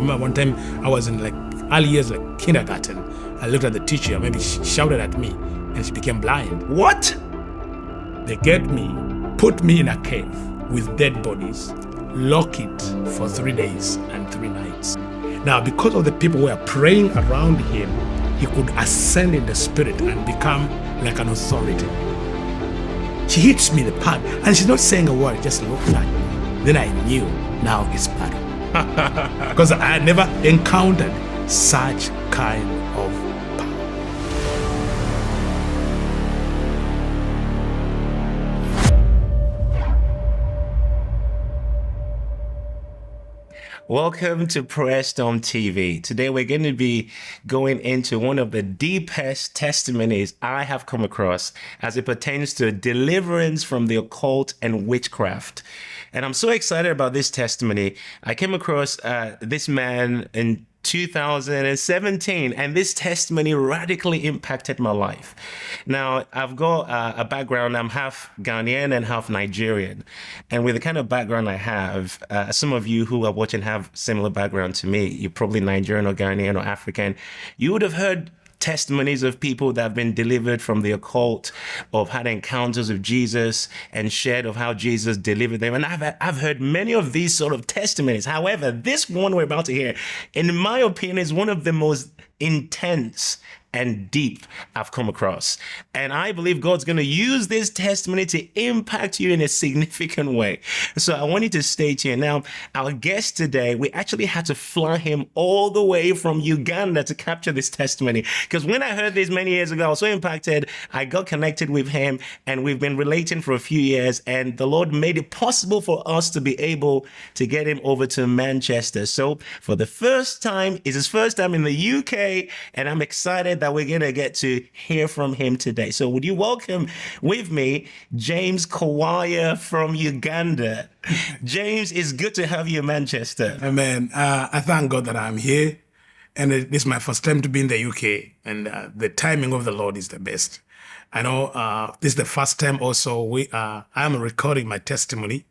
remember one time I was in like early years, like kindergarten. I looked at the teacher, maybe she shouted at me, and she became blind. What? They get me, put me in a cave with dead bodies, lock it for 3 days and 3 nights. Now, because of the people who were praying around him, he could ascend in the spirit and become like an authority. She hits me in the pad, and she's not saying a word, just looked at me. Then I knew now it's battle. Because I had never encountered such kind of power. Welcome to PrayerStorm TV. Today we're going to be going into one of the deepest testimonies I have come across as it pertains to deliverance from the occult and witchcraft. And I'm so excited about this testimony. I came across this man in 2017, and this testimony radically impacted my life. Now, I've got a background. I'm half Ghanaian and half Nigerian. And with the kind of background I have, some of you who are watching have similar background to me. You're probably Nigerian or Ghanaian or African. You would have heard testimonies of people that have been delivered from the occult, of had encounters with Jesus and shared of how Jesus delivered them. And I've heard many of these sort of testimonies. However, this one we're about to hear, in my opinion, is one of the most intense and deep I've come across. And I believe God's going to use this testimony to impact you in a significant way. So I want you to stay tuned. Now, our guest today, we actually had to fly him all the way from Uganda to capture this testimony. Because when I heard this many years ago, I was so impacted. I got connected with him, and we've been relating for a few years. And the Lord made it possible for us to be able to get him over to Manchester. So for the first time, it's his first time in the UK, and I'm excited that we're going to get to hear from him today. So would you welcome with me, James Kawalya from Uganda. James, it's good to have you in Manchester. Amen. I thank God that I'm here. And this is my first time to be in the UK. And the timing of the Lord is the best. I know this is the first time also I'm recording my testimony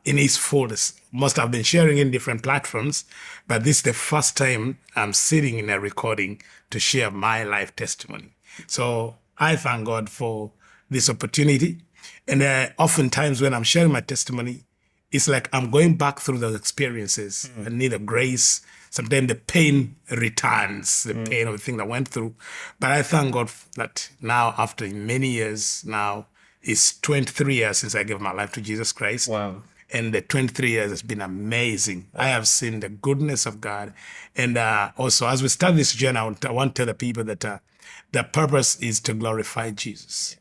in its fullness. Most have been sharing in different platforms, but this is the first time I'm sitting in a recording to share my life testimony. So I thank God for this opportunity. And oftentimes when I'm sharing my testimony, it's like I'm going back through those experiences. I need a grace. Sometimes the pain returns, the pain of the thing that I went through. But I thank God that now, after many years now, it's 23 years since I gave my life to Jesus Christ. Wow. And the 23 years has been amazing. I have seen the goodness of God. And also, as we start this journey, I want to tell the people that the purpose is to glorify Jesus.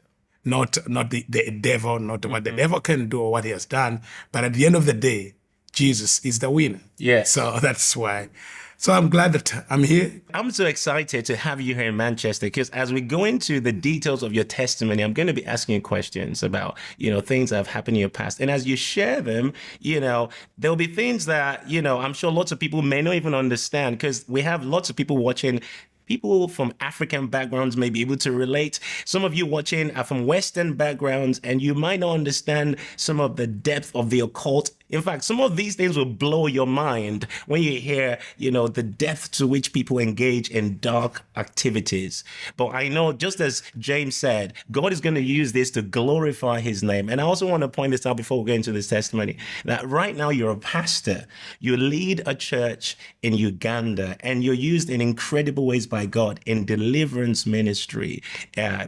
Not the devil, not what the devil can do or what he has done. But at the end of the day, Jesus is the winner. Yes. So that's why. So I'm glad that I'm here. I'm so excited to have you here in Manchester, because as we go into the details of your testimony, I'm going to be asking you questions about, things that have happened in your past. And as you share them, there'll be things that, I'm sure lots of people may not even understand, because we have lots of people watching. People from African backgrounds may be able to relate. Some of you watching are from Western backgrounds, and you might not understand some of the depth of the occult. In fact, some of these things will blow your mind when you hear, the depth to which people engage in dark activities. But I know, just as James said, God is going to use this to glorify his name. And I also want to point this out before we go into this testimony, that right now you're a pastor. You lead a church in Uganda, and you're used in incredible ways by God in deliverance ministry,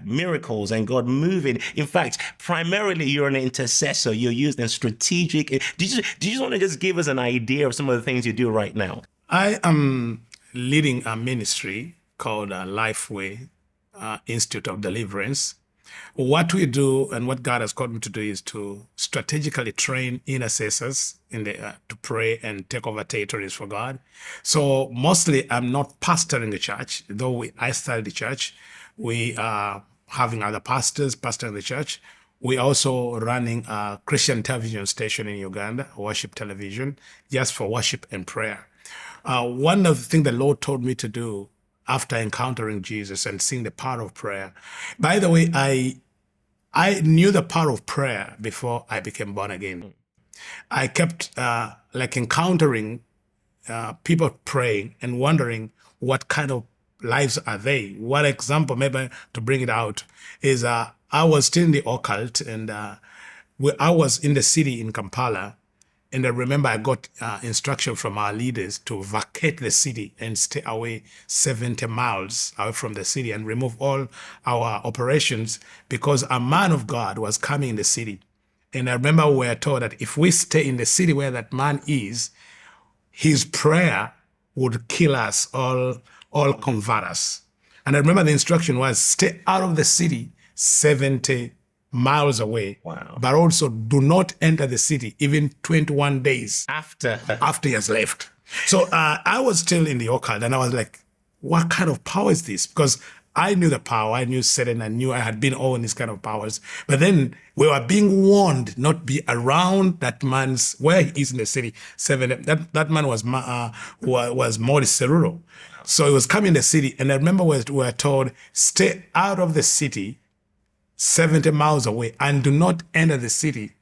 miracles, and God moving. In fact, primarily you're an intercessor. You're used in strategic. Do you just want to just give us an idea of some of the things you do right now? I am leading a ministry called Lifeway Institute of Deliverance. What we do and what God has called me to do is to strategically train intercessors to pray and take over territories for God. So mostly I'm not pastoring the church, though I started the church. We are having other pastors pastoring the church. We're also running a Christian television station in Uganda, worship television, just for worship and prayer. One of the things the Lord told me to do after encountering Jesus and seeing the power of prayer. By the way, I knew the power of prayer before I became born again. I kept encountering people praying and wondering what kind of lives are they. One example, maybe to bring it out, is I was still in the occult, and I was in the city in Kampala, and I remember I got instruction from our leaders to vacate the city and stay away 70 miles away from the city and remove all our operations, because a man of God was coming in the city. And I remember we were told that if we stay in the city where that man is, his prayer would kill us, all convert us. And I remember the instruction was stay out of the city 70 miles away. Wow. But also do not enter the city even 21 days After he has left. So I was still in the occult, and I was like, what kind of power is this? Because I knew the power, I knew Satan, I knew I had been all in these kind of powers. But then we were being warned not be around that man's, where he is in the city. That man was Maurice Cerullo. So he was coming in the city, and I remember we were told, stay out of the city 70 miles away and do not enter the city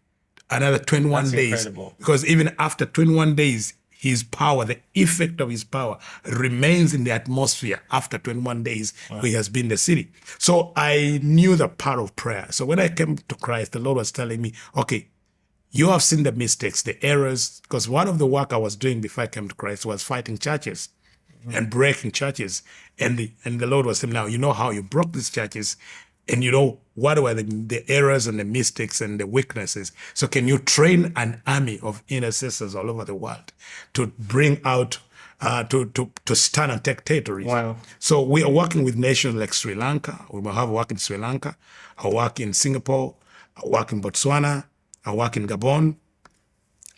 another 21 That's days. incredible. Because even after 21 days, his power, the effect of his power remains in the atmosphere after 21 days he has been in the city. So I knew the power of prayer. So when I came to Christ, the Lord was telling me, okay, you have seen the mistakes, the errors, because one of the work I was doing before I came to Christ was fighting churches and breaking churches. And the Lord was saying, now, you know how you broke these churches, and you know what were the errors and the mistakes and the weaknesses. So can you train an army of intercessors all over the world to bring out, to stand and take territories? Wow. So we are working with nations like Sri Lanka. We have work in Sri Lanka. I work in Singapore. I work in Botswana. I work in Gabon.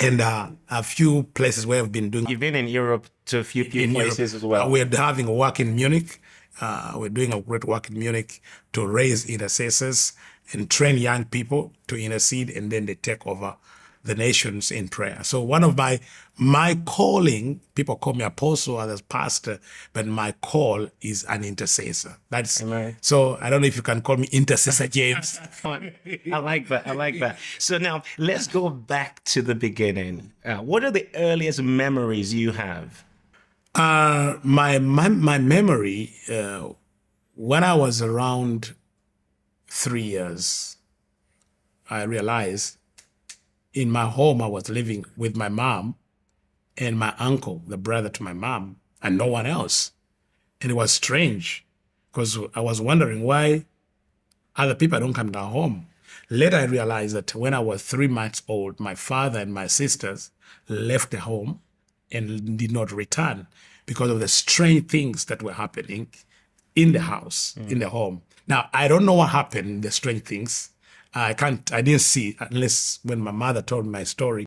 And a few places where I've been doing. You've been in Europe to a few places as well. We're having a work in Munich. We're doing a great work in Munich to raise intercessors and train young people to intercede, and then they take over the nations in prayer. So one of my calling, people call me apostle, others pastor, but my call is an intercessor. That's Amen. So I don't know if you can call me intercessor James. I like that. I like that. So now let's go back to the beginning. What are the earliest memories you have? My memory, when I was around 3 years, I realized in my home I was living with my mom and my uncle, the brother to my mom, and no one else. And it was strange because I was wondering why other people don't come to our home. Later I realized that when I was 3 months old, my father and my sisters left the home and did not return because of the strange things that were happening in the house, in the home. Now, I don't know what happened, the strange things. I didn't see it unless when my mother told me my story.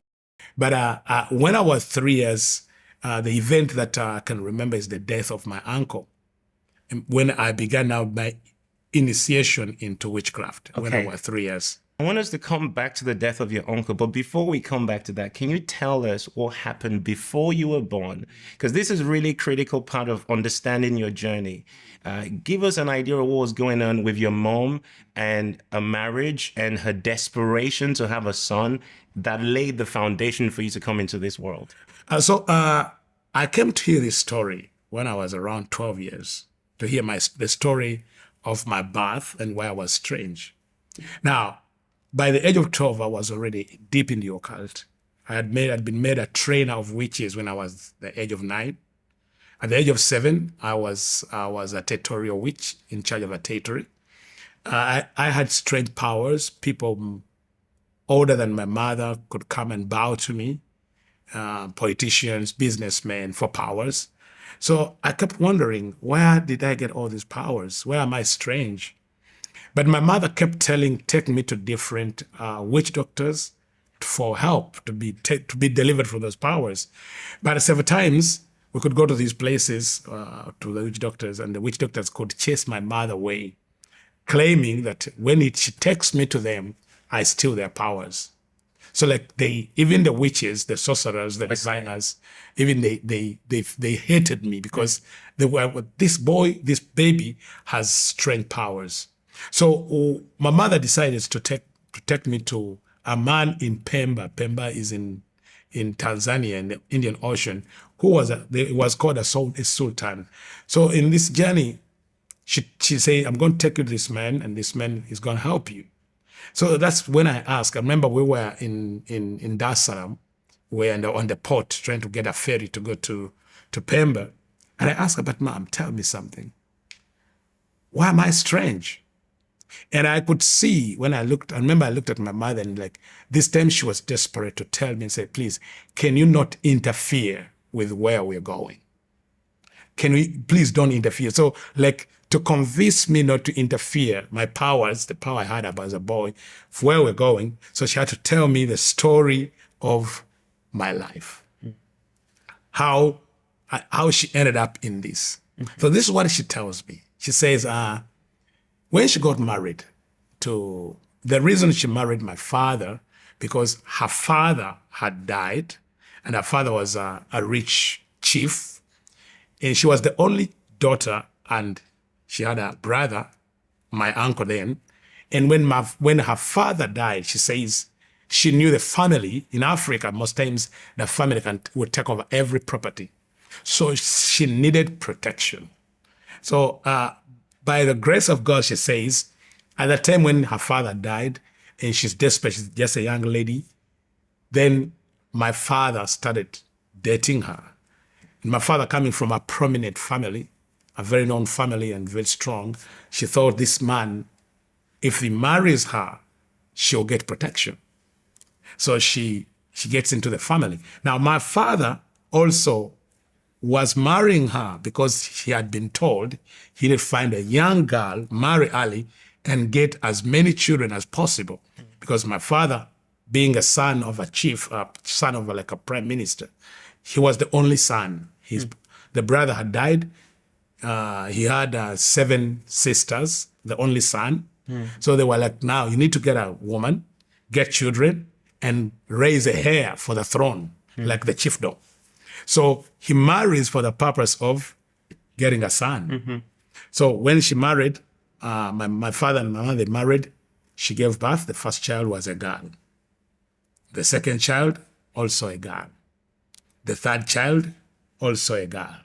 But when I was 3 years, the event that I can remember is the death of my uncle. And when I began now my initiation into witchcraft, when I was 3 years. I want us to come back to the death of your uncle, but before we come back to that, can you tell us what happened before you were born? Because this is really a critical part of understanding your journey. Give us an idea of what was going on with your mom and a marriage and her desperation to have a son that laid the foundation for you to come into this world. So I came to hear this story when I was around 12 years, to hear the story of my birth and why I was strange. Now, by the age of 12, I was already deep in the occult. I had been made a trainer of witches when I was the age of 9. At the age of 7, I was a territorial witch in charge of a territory. I had strange powers. People older than my mother could come and bow to me. Politicians, businessmen, for powers. So I kept wondering, where did I get all these powers? Where am I strange? But my mother kept taking me to different witch doctors for help to be delivered from those powers. But several times we could go to these places, to the witch doctors, and the witch doctors could chase my mother away, claiming that when she takes me to them, I steal their powers. So like even the witches, the sorcerers, the diviners, even they hated me because they were, this baby has strange powers. So my mother decided to take me to a man in Pemba. Pemba is in in Tanzania in the Indian Ocean, who was called a sultan. So in this journey, she said, I'm going to take you to this man, and this man is going to help you. So that's when I asked. I remember we were in Dar es Salaam, we were on the port trying to get a ferry to go to Pemba. And I asked her, but Mom, tell me something. Why am I strange? And I could see when I remember I looked at my mother, and like this time she was desperate to tell me and say, please, can you not interfere with where we're going? Can we, please don't interfere. So like to convince me not to interfere, my powers, the power I had as a boy, for where we're going. So she had to tell me the story of my life, how she ended up in this. So this is what she tells me. She says, when she got married the reason she married my father, because her father had died, and her father was a rich chief, and she was the only daughter, and she had a brother, my uncle then. And when her father died, she says she knew the family. In Africa, most times the family would take over every property. So she needed protection. So by the grace of God, she says, at the time when her father died, and she's desperate, she's just a young lady, then my father started dating her. And my father, coming from a prominent family, a very known family and very strong, she thought this man, if he marries her, she'll get protection. So she gets into the family. Now, my father also was marrying her because he had been told he would find a young girl, marry early, and get as many children as possible. Because my father, being a son of a chief, son of like a prime minister, he was the only son. The brother had died. He had 7 sisters, the only son. So they were like, now you need to get a woman, get children, and raise a heir for the throne, like the chiefdom. So he marries for the purpose of getting a son. So when she married, my father and my mother, they married, she gave birth. The first child was a girl. The second child, also a girl. The third child, also a girl.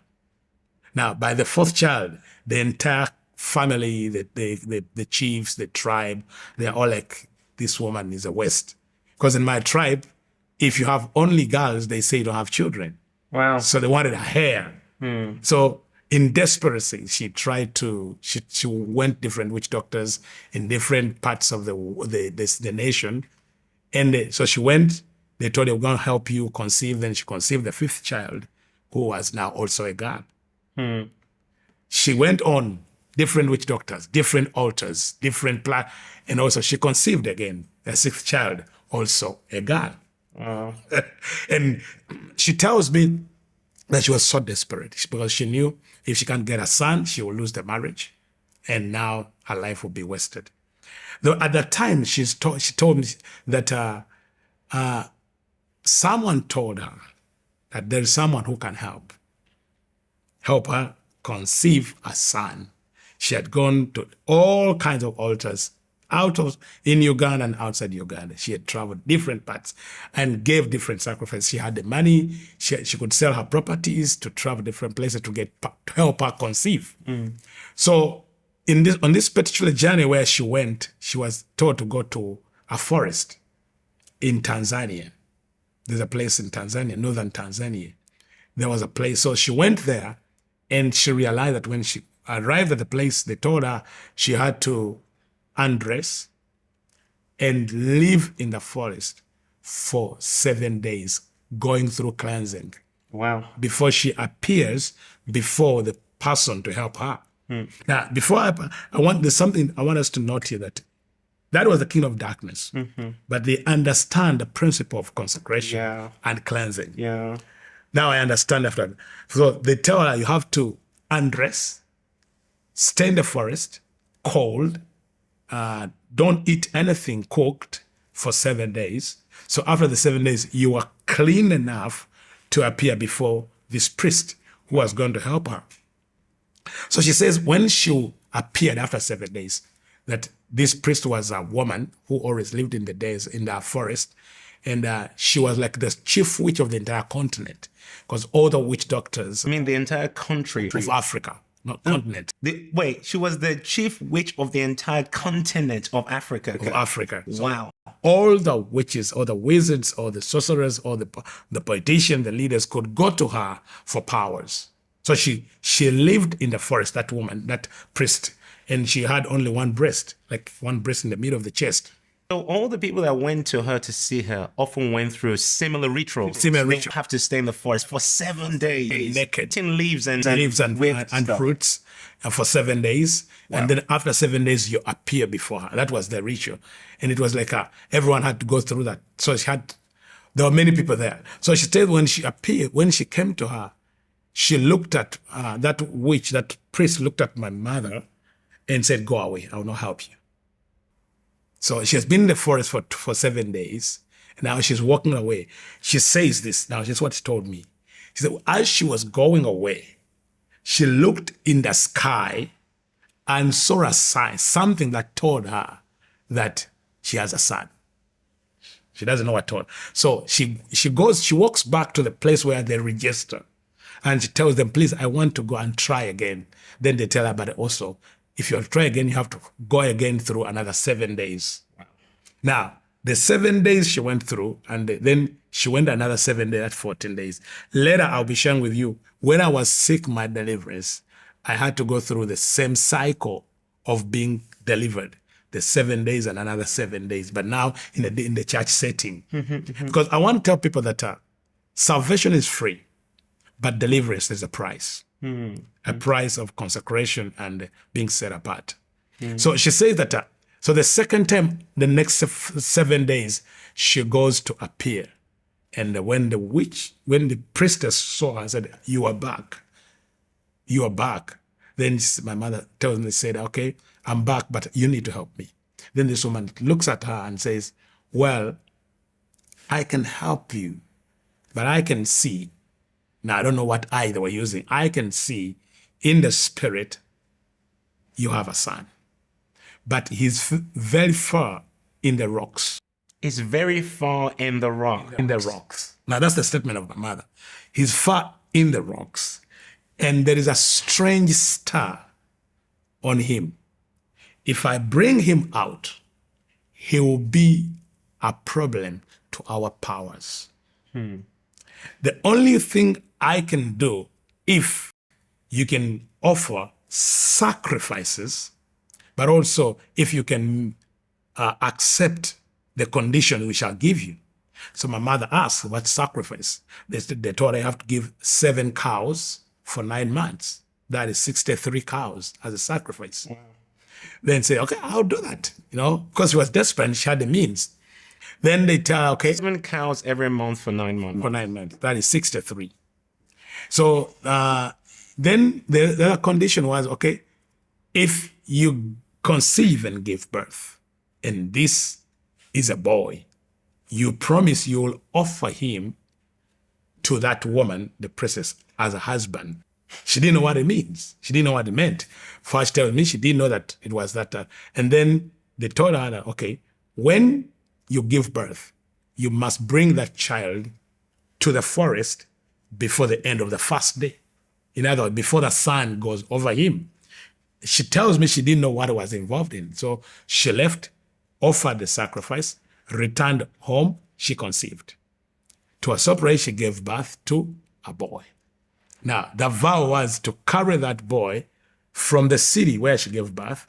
Now, by the 4th child, the entire family, the chiefs, the tribe, they're all like, this woman is a waste. Because in my tribe, if you have only girls, they say you don't have children. Wow. So they wanted a heir. So in desperation, she went different witch doctors in different parts of the nation. And so she went, they told her, we're going to help you conceive. Then she conceived the 5th child, who was now also a girl. She went on different witch doctors, different altars, and also she conceived again a 6th child, also a girl. And she tells me that she was so desperate because she knew if she can't get a son, she will lose the marriage, and now her life will be wasted. Though at that time, she told me that someone told her that there is someone who can help her conceive a son. She had gone to all kinds of altars in Uganda and outside Uganda. She had traveled different parts and gave different sacrifices. She had the money. She could sell her properties to travel different places to help her conceive. So on this particular journey where she went, she was told to go to a forest in Tanzania. There's a place in Tanzania, northern Tanzania. There was a place. So she went there, and she realized that when she arrived at the place, they told her she had to undress and live in the forest for 7 days, going through cleansing. Wow. Before she appears before the person to help her. Now, before there's something I want us to note here, that was the king of darkness, but they understand the principle of consecration and cleansing. Now I understand after that. So they tell her you have to undress, stay in the forest, cold, don't eat anything cooked for 7 days. So after the 7 days, you are clean enough to appear before this priest who was going to help her. So she says when she appeared after 7 days, that this priest was a woman who always lived in the forest, And she was like the chief witch of the entire continent, because all the witch doctors I mean, the entire country of Africa, not continent, Wait, she was the chief witch of the entire continent of Africa. of Africa. So Wow. all the witches or the wizards or the sorcerers or the politicians, the leaders could go to her for powers. So she lived in the forest, that woman, that priest, and she had only one breast, like one breast in the middle of the chest. So all the people that went to her to see her often went through similar rituals. Similar They rituals. have to stay in the forest for 7 days. Naked. Eating leaves and and stuff. fruits for 7 days. And then after 7 days, you appear before her. That was the ritual. And it was like everyone had to go through that. So there were many people there. So she said when she appeared, when she came to her, she looked at that witch, that priest looked at my mother and said, "Go away, I will not help you." So she has been in the forest for 7 days. And now she's walking away. She says this. Now, this is what she told me. She said, as she was going away, she looked in the sky and saw a sign, something that told her that she has a son. She doesn't know what told. So she walks back to the place where they register. And she tells them, "Please, I want to go and try again." Then they tell her, "But also, if you try again, you have to go again through another 7 days." Wow. Now, the 7 days she went through, and then she went another 7 days, that's 14 days. Later, I'll be sharing with you, when I was sick, my deliverance, I had to go through the same cycle of being delivered, the 7 days and another 7 days, but now in the church setting. Because I want to tell people that salvation is free, but deliverance is a price. A price of consecration and being set apart. So she says that, so the second time, the next 7 days, she goes to appear. And when the priestess saw her, said, "You are back. You are back." Then my mother tells me, said, "Okay, I'm back, but you need to help me." Then this woman looks at her and says, "Well, I can help you, but I can see." Now, I don't know what eye they were using. I can see in the spirit, you have a son. But he's very far in the rocks. It's very far in the rock. In the rocks. Now, that's the statement of my mother. He's far in the rocks. And there is a strange star on him. If I bring him out, he will be a problem to our powers. The only thing I can do, if you can offer sacrifices, but also if you can accept the condition we shall give you. So my mother asked, "What sacrifice?" They told her, "I have to give 7 cows for 9 months. That is 63 cows as a sacrifice." Wow. Then say, "Okay, I'll do that." Because she was desperate and she had the means. Then they tell her, "Okay, 7 cows every month for 9 months. for 9 months. That is 63. So then the other condition was, okay, if you conceive and give birth, and this is a boy, you promise you will offer him to that woman, the princess, as a husband." She didn't know what it means. She didn't know what it meant. First tells me she didn't know that it was that. And then they told her that, okay, when you give birth, you must bring that child to the forest before the end of the first day. In other words, before the sun goes over him. She tells me she didn't know what was involved in. So she left, offered the sacrifice, returned home, she conceived. To her surprise, she gave birth to a boy. Now, the vow was to carry that boy from the city where she gave birth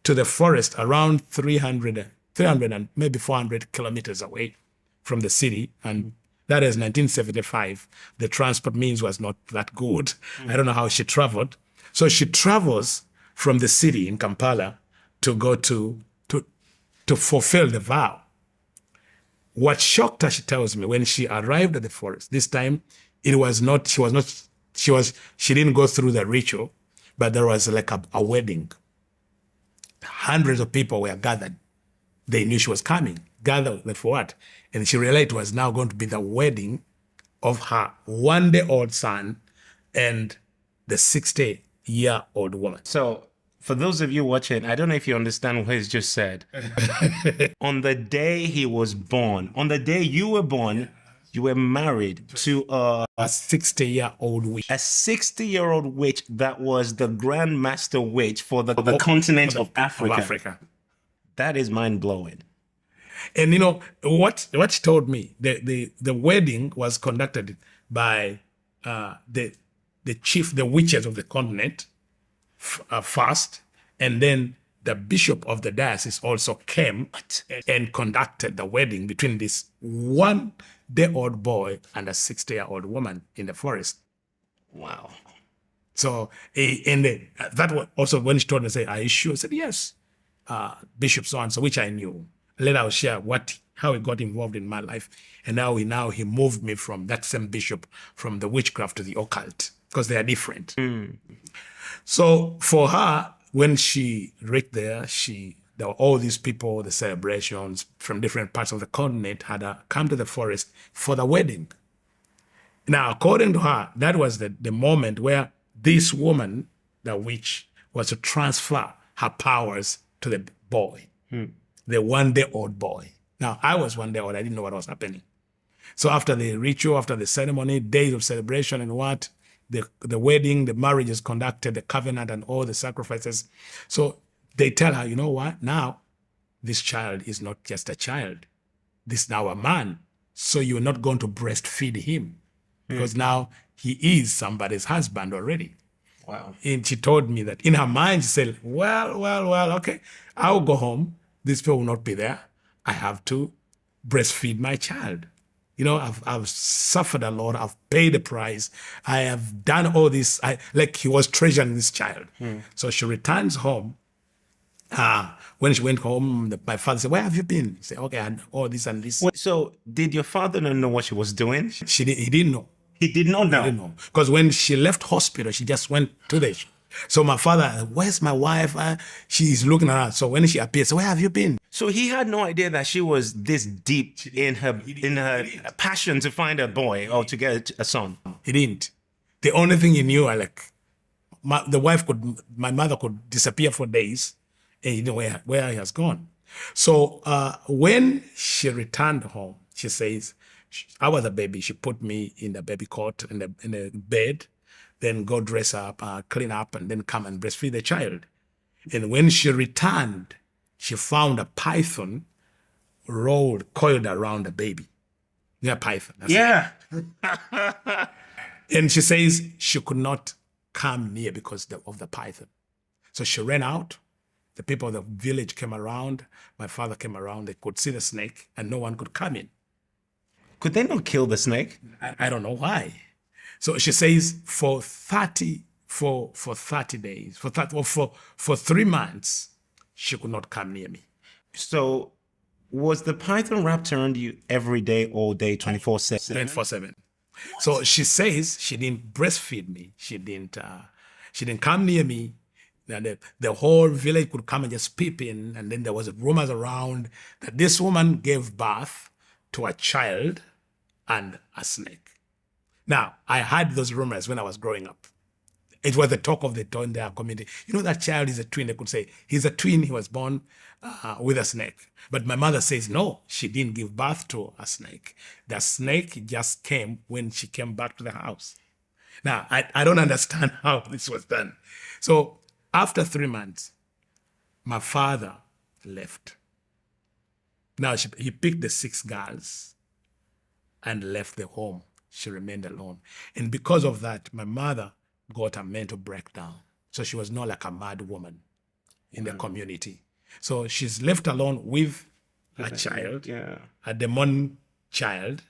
to the forest around 300 and maybe 400 kilometers away from the city. And that is 1975. The transport means was not that good. I don't know how she traveled. So she travels from the city in Kampala to go to fulfill the vow. What shocked her, she tells me, when she arrived at the forest, this time she didn't go through the ritual, but there was like a wedding. Hundreds of people were gathered. They knew she was coming. Gathered for what? And she realized it was now going to be the wedding of her 1-day-old son and the 60-year-old woman. So For those of you watching, I don't know if you understand what he's just said. On the day he was born, on the day you were born, you were married to a 60-year-old witch. A 60-year-old witch that was the Grand Master Witch for the continent of Africa. That is mind-blowing. And you know what she told me, the wedding was conducted by the chief, the witches of the continent first, and then the bishop of the diocese also came and conducted the wedding between this 1-day-old boy and a 60-year-old woman in the forest. Wow. So, that was also when she told me, say, "Are you sure?" I said, "Yes." Bishop so-and-so, which I knew. Later I'll share how he got involved in my life. And now he moved me from that same bishop, from the witchcraft to the occult, because they are different. So for her, when she reached there were all these people, the celebrations from different parts of the continent had come to the forest for the wedding. Now, according to her, that was the moment where this woman, the witch, was to transfer her powers to the boy, the 1-day-old boy. Now, I was 1 day old. I didn't know what was happening. So after the ritual, after the ceremony, days of celebration and the wedding, the marriage is conducted, the covenant and all the sacrifices. So they tell her, you know what? Now, this child is not just a child. This is now a man. So you're not going to breastfeed him because now he is somebody's husband already. Wow. And she told me that in her mind, she said, well, okay, I'll go home. These people will not be there. I have to breastfeed my child. You know, I've suffered a lot. I've paid the price. I have done all this. Like he was treasuring this child. So she returns home. When she went home, my father said, "Where have you been?" He said, "Okay, I had all this and this." So did your father not know what she was doing? He didn't know. He did not know? He didn't know. Because when she left hospital, she just went to the... So my father, "Where's my wife?" She's looking at her. So when she appeared, so "Where have you been?" So he had no idea that she was this deep in her passion to find a boy or to get a son. He didn't. The only thing he knew, my mother could disappear for days, and he didn't know where he has gone. So when she returned home, she says, I was a baby. She put me in the baby cot in the bed, then go dress up, clean up, and then come and breastfeed the child. And when she returned, she found a python coiled around the baby. Yeah, python. Yeah. And she says she could not come near because of the python. So she ran out. The people of the village came around. My father came around. They could see the snake, and no one could come in. Could they not kill the snake? I don't know why. So she says for 30 days, for 3 months, she could not come near me. So was the python wrapped around you every day, all day, 24/7? 24/7. So she says she didn't breastfeed me. She didn't come near me. The whole village could come and just peep in. And then there was rumors around that this woman gave birth to a child and a snake. Now, I heard those rumors when I was growing up. It was the talk of the town in their community. You know, that child is a twin. They could say, he's a twin. He was born with a snake. But my mother says, no, she didn't give birth to a snake. The snake just came when she came back to the house. Now, I don't understand how this was done. So after 3 months, my father left. Now, he picked the 6 girls and left the home. She remained alone. And because of that, my mother got a mental breakdown. So she was not like a mad woman in the community. So she's left alone with a child, a demon child,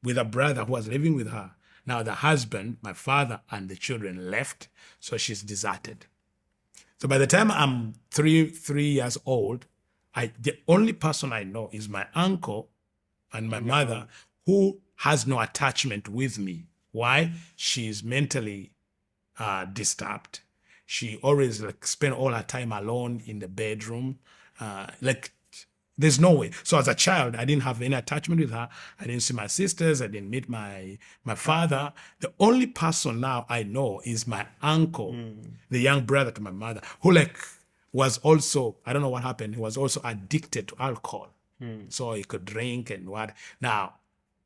with a brother who was living with her. Now the husband, my father, and the children left, so she's deserted. So by the time I'm three years old, the only person I know is my uncle and my mother, who has no attachment with me. Why? She's mentally disturbed. She always spend all her time alone in the bedroom. There's no way. So as a child, I didn't have any attachment with her. I didn't see my sisters. I didn't meet my father. The only person now I know is my uncle, the young brother to my mother, who was also, I don't know what happened. He was also addicted to alcohol. So he could drink and what. Now,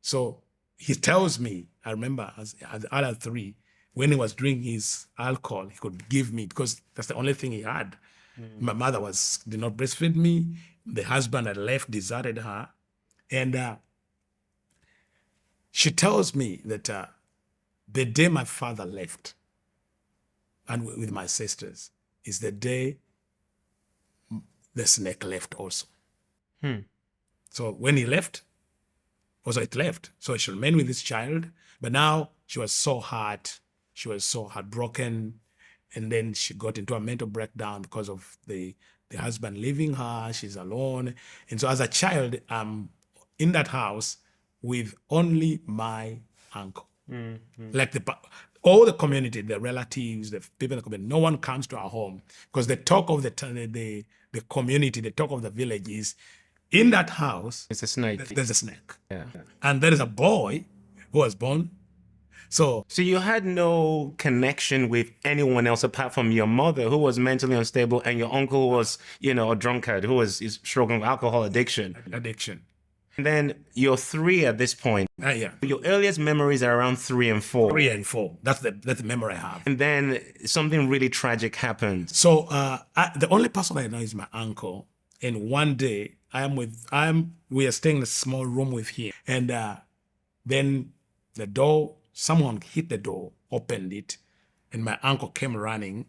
so he tells me, I remember as the other three, when he was drinking his alcohol, he could give me, because that's the only thing he had. My mother did not breastfeed me. The husband had left, deserted her. And she tells me that the day my father left, and with my sisters, is the day the snake left also. So when he left, also it left. So she remained with this child. But now she was so hurt. She was so heartbroken. And then she got into a mental breakdown because of the husband leaving her. She's alone. And so as a child, I'm in that house with only my uncle. Like all the community, the relatives, the people in the community, no one comes to our home because the talk of the community, the talk of the village is, in that house, It's a snake. there's a snake. Yeah. And there is a boy who was born. So you had no connection with anyone else apart from your mother, who was mentally unstable, and your uncle who was, a drunkard who is struggling with alcohol addiction. And then you're 3 at this point. Yeah. Your earliest memories are around 3 and 4. 3 and 4. That's the memory I have. And then something really tragic happened. So the only person I know is my uncle. And one day we are staying in a small room with him. And then the door, someone hit the door, opened it, and my uncle came running.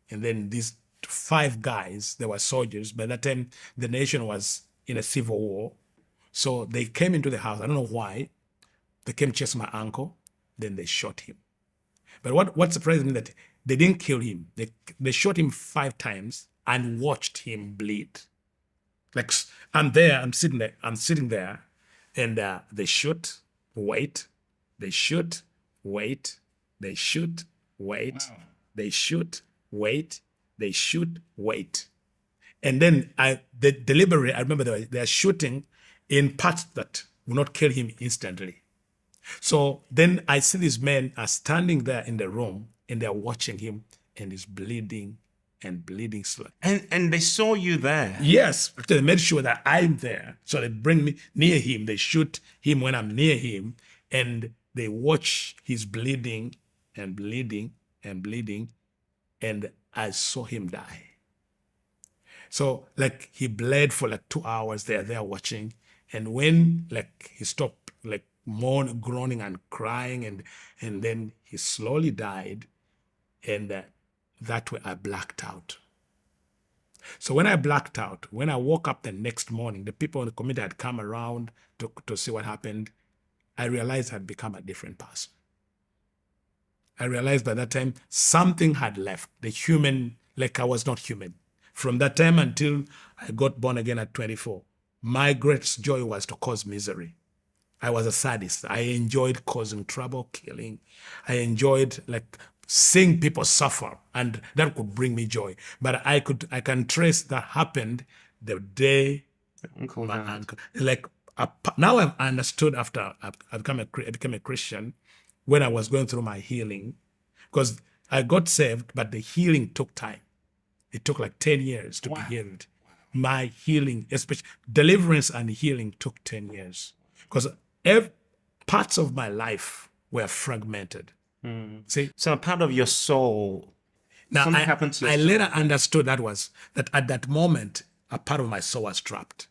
And then these 5 guys, they were soldiers. By that time, the nation was in a civil war. So they came into the house. I don't know why. They came chase my uncle. Then they shot him. But what surprised me that they didn't kill him. They shot him 5 times and watched him bleed. Like I'm sitting there, and they shoot, wait, they shoot, wait, they shoot, wait, they shoot, wait, they shoot, wait. And then deliberately, I remember they are shooting in parts that will not kill him instantly. So then I see these men are standing there in the room, and they're watching him, and he's bleeding and bleeding slowly. And they saw you there? Yes, they made sure that I'm there. So they bring me near him. They shoot him when I'm near him, and they watch his bleeding and bleeding and bleeding, and I saw him die. So he bled for 2 hours. They're there watching. And when he stopped groaning and crying, and then he slowly died, and that way I blacked out. So when I blacked out, when I woke up the next morning, the people in the community had come around to see what happened. I realized I'd become a different person. I realized by that time something had left. The human, I was not human. From that time until I got born again at 24, my greatest joy was to cause misery. I was a sadist. I enjoyed causing trouble, killing. I enjoyed seeing people suffer, and that could bring me joy. But I can trace that happened the day my uncle. Now I've understood after I became a Christian, when I was going through my healing, because I got saved, but the healing took time. It took 10 years to be healed. My healing, especially deliverance and healing, took 10 years because parts of my life were fragmented. See, so a part of your soul. Now something happened to your I soul. later understood that at that moment a part of my soul was trapped,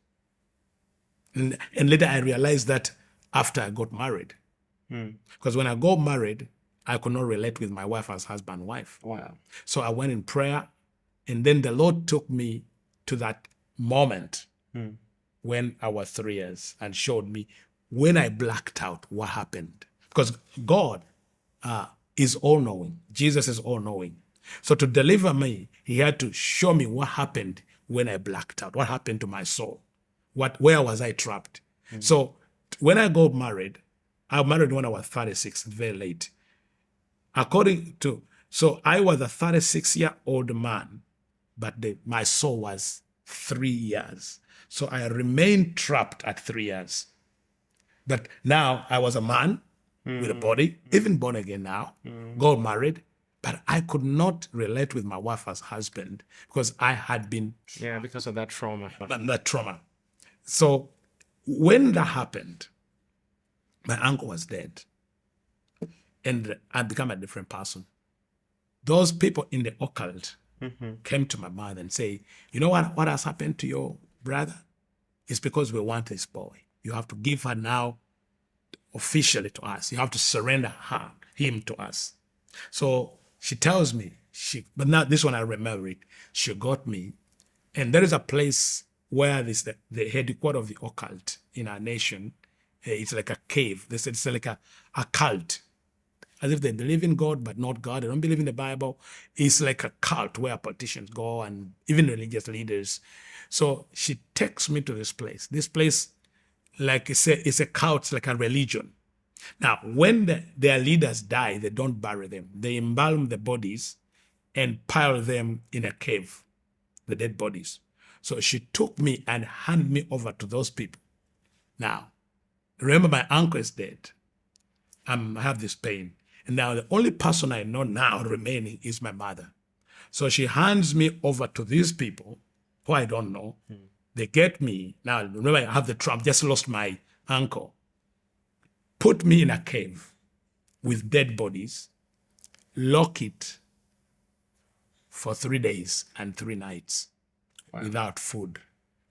and later I realized that after I got married, because when I got married, I could not relate with my wife as husband and wife. Wow. So I went in prayer, and then the Lord took me to that moment when I was 3 years and showed me when I blacked out what happened. Because God is all-knowing. Jesus is all-knowing. So to deliver me, he had to show me what happened when I blacked out, what happened to my soul, where was I trapped. So when I got married, I married when I was 36, very late. So I was a 36-year-old man, but my soul was 3 years. So I remained trapped at 3 years. But now I was a man with a body, even born again now, got married, but I could not relate with my wife as husband because I had been because of that trauma. that trauma. So when that happened, my uncle was dead and I became a different person. Those people in the occult came to my mind and say, you know what has happened to your brother? It's because we want this boy. You have to give her now officially to us. You have to surrender him to us. So she tells me, but now this one I remember it. She got me, and there is a place where this the headquarters of the occult in our nation. It's like a cave. They said it's like a cult, as if they believe in God but not God. They don't believe in the Bible. It's like a cult where politicians go and even religious leaders. So she takes me to this place. This place, like it's a cult, like a religion. Now, when their leaders die, they don't bury them. They embalm the bodies and pile them in a cave, the dead bodies. So she took me and handed me over to those people. Now, remember my uncle is dead. I have this pain. And now the only person I know now remaining is my mother. So she hands me over to these people who I don't know. They get me. Now, remember, I have the trauma. Just lost my uncle. Put me in a cave with dead bodies, lock it for 3 days and 3 nights without food,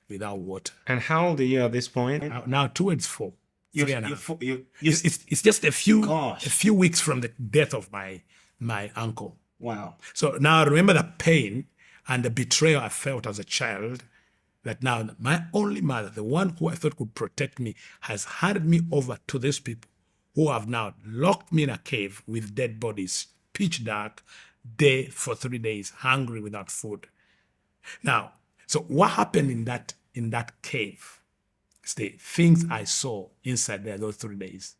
without water. And how old are you at this point? Now towards 4. It's just a few weeks from the death of my uncle. Wow. So now I remember the pain and the betrayal I felt as a child, that now my only mother, the one who I thought could protect me, has handed me over to these people who have now locked me in a cave with dead bodies, pitch dark, day for 3 days, hungry without food. Now, so what happened in that cave is the things I saw inside there those 3 days,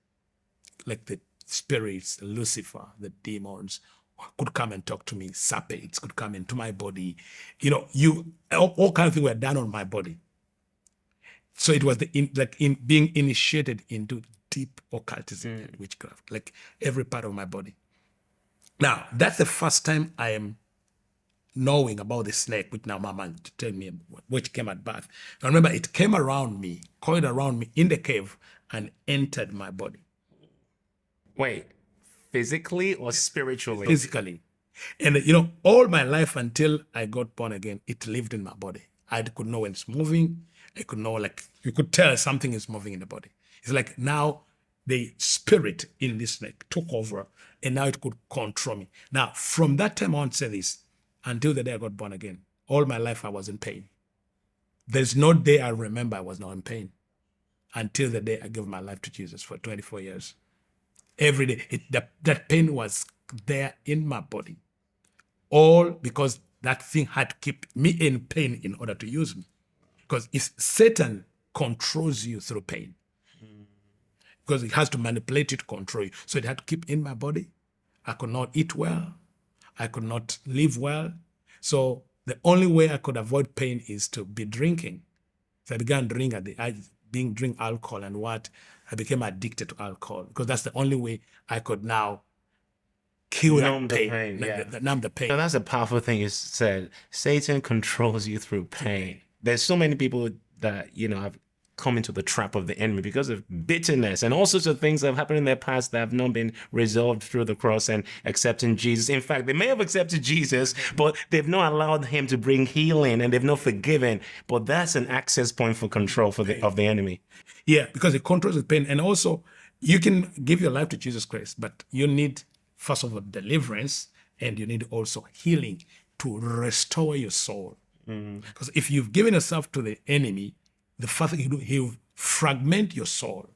like the spirits, Lucifer, the demons, could come and talk to me. Serpents could come into my body. All kinds of things were done on my body. So it was in being initiated into deep occultism and witchcraft, like every part of my body. Now, that's the first time I am knowing about the snake, which now Mama to tell me which came at birth. Now remember, it came around me, coiled around me in the cave and entered my body. Wait. Physically or spiritually? Physically. And all my life until I got born again, it lived in my body. I could know when it's moving. I could know, you could tell something is moving in the body. It's like now the spirit in this snake took over and now it could control me. Now, from that time on, say this, until the day I got born again, all my life I was in pain. There's no day I remember I was not in pain until the day I gave my life to Jesus for 24 years. Every day, that pain was there in my body. All because that thing had to keep me in pain in order to use me. Because if Satan controls you through pain, because it has to manipulate you to control you. So it had to keep in my body. I could not eat well. I could not live well. So the only way I could avoid pain is to be drinking. So I began drinking drink alcohol, and I became addicted to alcohol because that's the only way I could now kill numb that pain. Numb the pain. So that's a powerful thing you said. Satan controls you through pain. There's so many people that, have come into the trap of the enemy because of bitterness and all sorts of things that have happened in their past that have not been resolved through the cross and accepting Jesus. In fact, they may have accepted Jesus, but they've not allowed him to bring healing and they've not forgiven. But that's an access point for control of the enemy. Yeah, because it controls the pain. And also, you can give your life to Jesus Christ, but you need, first of all, deliverance, and you need also healing to restore your soul. Because if you've given yourself to the enemy, the first thing he'll fragment your soul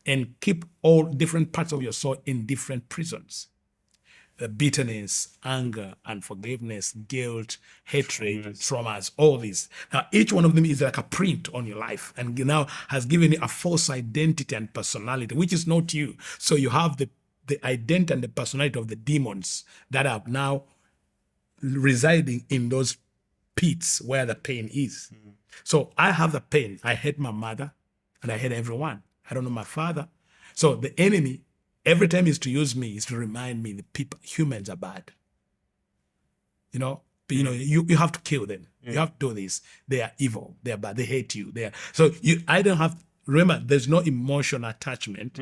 and keep all different parts of your soul in different prisons. The bitterness, anger, unforgiveness, guilt, hatred, traumas, all these. Now, each one of them is like a print on your life and now has given you a false identity and personality, which is not you. So you have the identity and the personality of the demons that are now residing in those pits where the pain is. So I have the pain. I hate my mother and I hate everyone. I don't know my father. So the enemy, every time is to use me, is to remind me that humans are bad. You have to kill them. You have to do this. They are evil. They are bad. They hate you. I don't have, remember, there's no emotional attachment.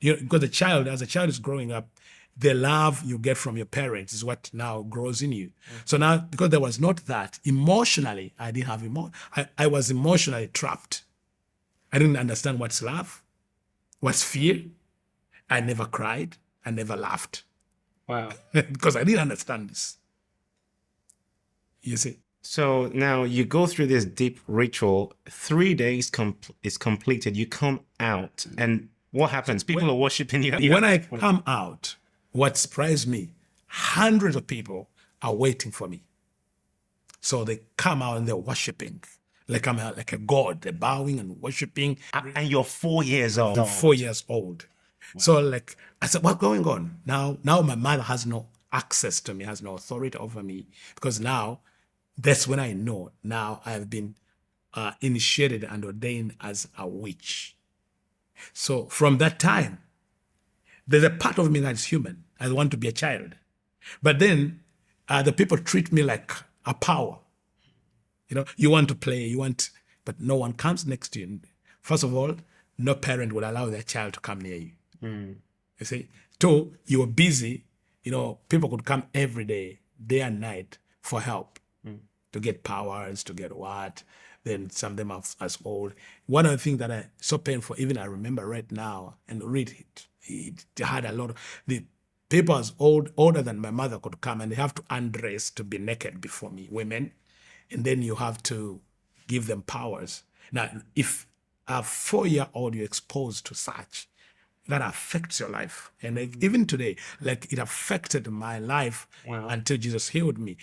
Because as a child is growing up, the love you get from your parents is what now grows in you. So now, because there was not that, emotionally, I didn't have I was emotionally trapped. I didn't understand what's love, what's fear. I never cried. I never laughed. Wow. Because I didn't understand this. You see? So now you go through this deep ritual. 3 days is completed. You come out. And what happens? People are worshiping you. When I come out, what surprised me, hundreds of people are waiting for me. So they come out and they're worshiping. Like I'm like a god. They're bowing and worshiping. And you're 4 years old. I'm 4 years old. Wow. So I said, what's going on? Now my mother has no access to me, has no authority over me. Because now, that's when I know now I've been initiated and ordained as a witch. So from that time, there's a part of me that's human. I want to be a child. But then the people treat me like a power. You want to play, but no one comes next to you. First of all, no parent would allow their child to come near you. You see? 2, you were busy. People could come every day and night for help. To get powers, to get what. Then some of them are as old. One of the things that I so painful, even I remember right now and read it. It had a lot of the people as older than my mother could come and they have to undress to be naked before me, women, and then you have to give them powers. Now, if a 4-year-old you're exposed to such, that affects your life. And even today, it affected my life until Jesus healed me.